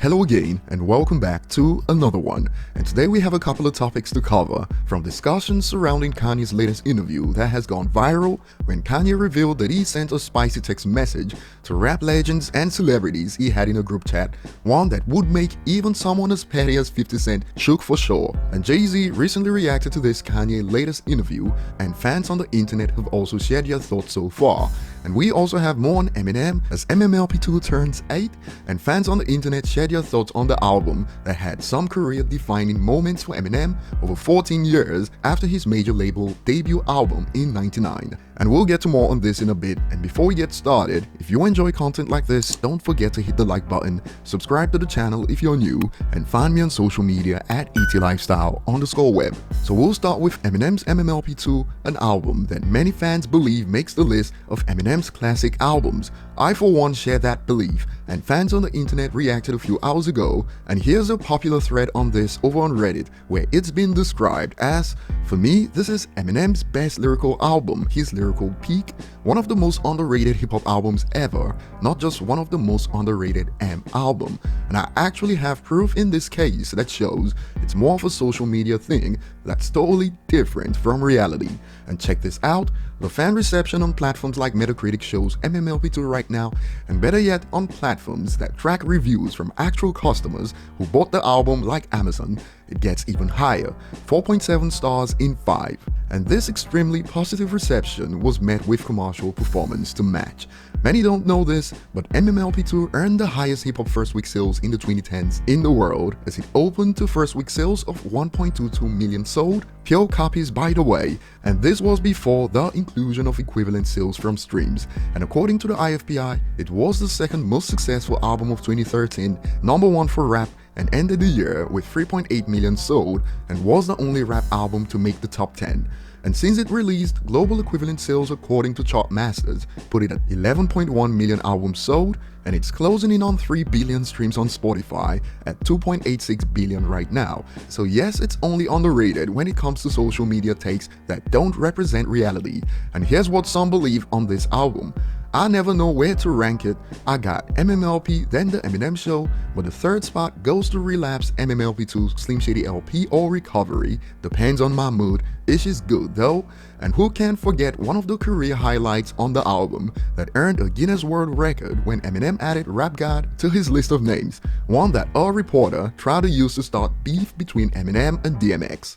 Hello again and welcome back to another one, and today we have a couple of topics to cover, from discussions surrounding Kanye's latest interview that has gone viral when Kanye revealed that he sent a spicy text message to rap legends and celebrities he had in a group chat, one that would make even someone as petty as 50 Cent shook for sure. And JayZ recently reacted to this Kanye latest interview, and fans on the internet have also shared their thoughts so far. And we also have more on Eminem as MMLP2 turns 8, and fans on the internet shared their thoughts on the album that had some career-defining moments for Eminem over 14 years after his major label debut album in '99. And we'll get to more on this in a bit, and before we get started, if you enjoy content like this, don't forget to hit the like button, subscribe to the channel if you're new, and find me on social media at ETLifestyle_web. So we'll start with Eminem's MMLP2, an album that many fans believe makes the list of Eminem's classic albums. I for one share that belief, and fans on the internet reacted a few hours ago, and here's a popular thread on this over on Reddit where it's been described as, "For me, this is Eminem's best lyrical album, his lyrical peak, one of the most underrated hip-hop albums ever, not just one of the most underrated album." And I actually have proof in this case that shows it's more of a social media thing that's totally different from reality. And check this out, the fan reception on platforms like Metacritic shows MMLP2 right now, and better yet on platforms that track reviews from actual customers who bought the album like Amazon, it gets even higher, 4.7 stars in 5. And this extremely positive reception was met with commercial performance to match. Many don't know this, but MMLP2 earned the highest hip-hop first-week sales in the 2010s in the world, as it opened to first-week sales of 1.22 million sold, pure copies by the way, and this was before the inclusion of equivalent sales from streams. And according to the IFPI, it was the second most successful album of 2013, number 1 for rap, and ended the year with 3.8 million sold, and was the only rap album to make the top 10. And since it released, global equivalent sales according to Chartmasters put it at 11.1 million albums sold, and it's closing in on 3 billion streams on Spotify at 2.86 billion right now. So yes, it's only underrated when it comes to social media takes that don't represent reality. And here's what some believe on this album. I never know where to rank it. I got MMLP, then the Eminem Show, but the third spot goes to Relapse, MMLP2's Slim Shady LP or Recovery, depends on my mood. Ish is good though. And who can forget one of the career highlights on the album that earned a Guinness World Record when Eminem added Rap God to his list of names, one that a reporter tried to use to start beef between Eminem and DMX.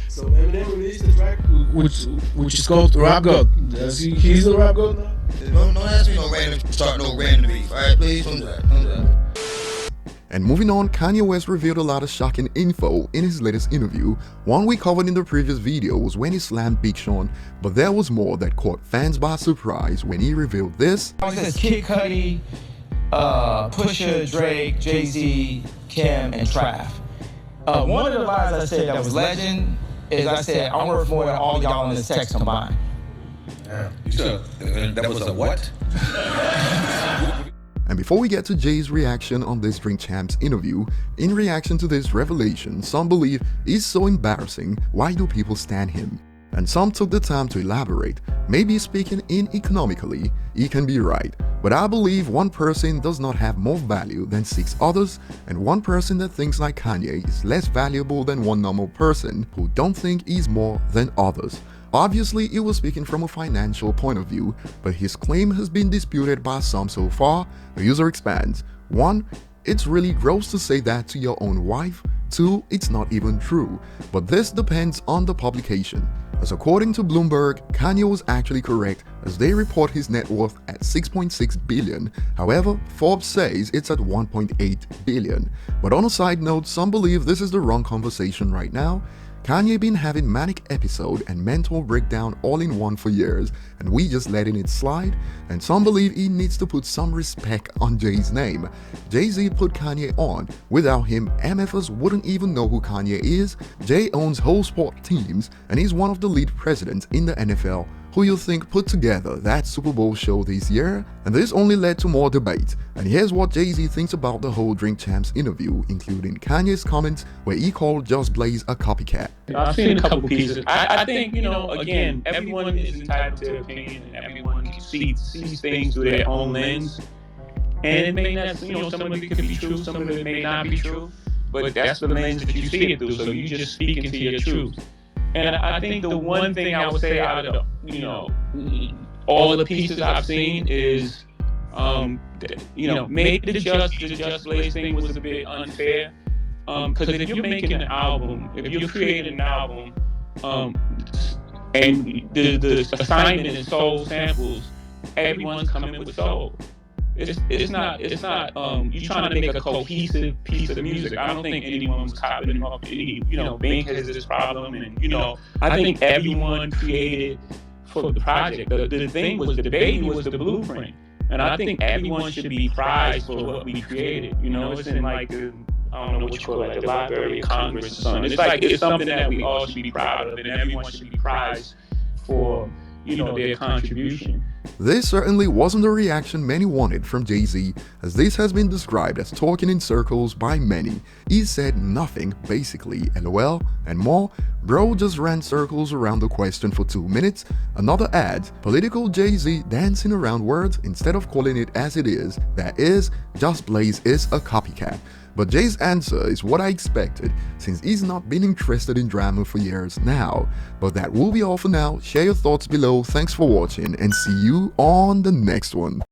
So Eminem released his record, which is called Rap God. He's the Rap God now? Don't ask me no random beef, alright? Please don't do that. And moving on, Kanye West revealed a lot of shocking info in his latest interview. One we covered in the previous video was when he slammed Big Sean, but there was more that caught fans by surprise when he revealed this. It says Kid Cudi, Pusha, Drake, JayZ, Kim, and Trav. One of the lines I said that was legend is I said, I'm worth more than all y'all in this text combined. You said that was a what? And before we get to Jay's reaction on this Drink Champs interview, in reaction to this revelation, some believe it's so embarrassing, why do people stan him? And some took the time to elaborate. Maybe speaking in economically, he can be right, but I believe one person does not have more value than 6 others, and one person that thinks like Kanye is less valuable than one normal person who don't think he's more than others. Obviously, he was speaking from a financial point of view, but his claim has been disputed by some so far. The user expands. 1. It's really gross to say that to your own wife. 2. It's not even true. But this depends on the publication. As according to Bloomberg, Kanye was actually correct as they report his net worth at 6.6 billion. However, Forbes says it's at 1.8 billion. But on a side note, some believe this is the wrong conversation right now. Kanye been having manic episode and mental breakdown all in one for years, and we just letting it slide, and some believe he needs to put some respect on Jay's name. JayZ put Kanye on. Without him, MFers wouldn't even know who Kanye is. Jay owns whole sport teams, and he's one of the lead presidents in the NFL. Who you think put together that Super Bowl show this year? And this only led to more debate. And here's what JayZ thinks about the whole Drink Champs interview, including Kanye's comments where he called Just Blaze a copycat. I've seen a couple pieces. I think, again, everyone is entitled to their opinion and everyone sees things through their own lens. And it may not, some of it could be true, some of it may not be true, but that's the lens that you see it through. So you just speak into your truth. And I think the one thing I would say out of all of the pieces I've seen is, maybe the Just Blaze thing was a bit unfair. Because if you're making an album, if you're creating an album, and the assignment is soul samples, everyone's coming with soul. It's not you trying to make a cohesive piece of music. I don't think anyone was copying them off any, Bing has this problem, and I think everyone created for the project. The thing was, the baby was the blueprint, and I think everyone should be prized for what we created. It's in like I don't know what you call it, like the Library of Congress or something. It's something that we all should be proud of, and everyone should be prized for their contribution. This certainly wasn't the reaction many wanted from JayZ, as this has been described as talking in circles by many. He said nothing, basically, LOL, and more. Bro just ran circles around the question for 2 minutes. Another ad, political JayZ dancing around words instead of calling it as it is, that is, Just Blaze is a copycat. But Jay's answer is what I expected, since he's not been interested in drama for years now. But that will be all for now. Share your thoughts below, thanks for watching, and see you on the next one.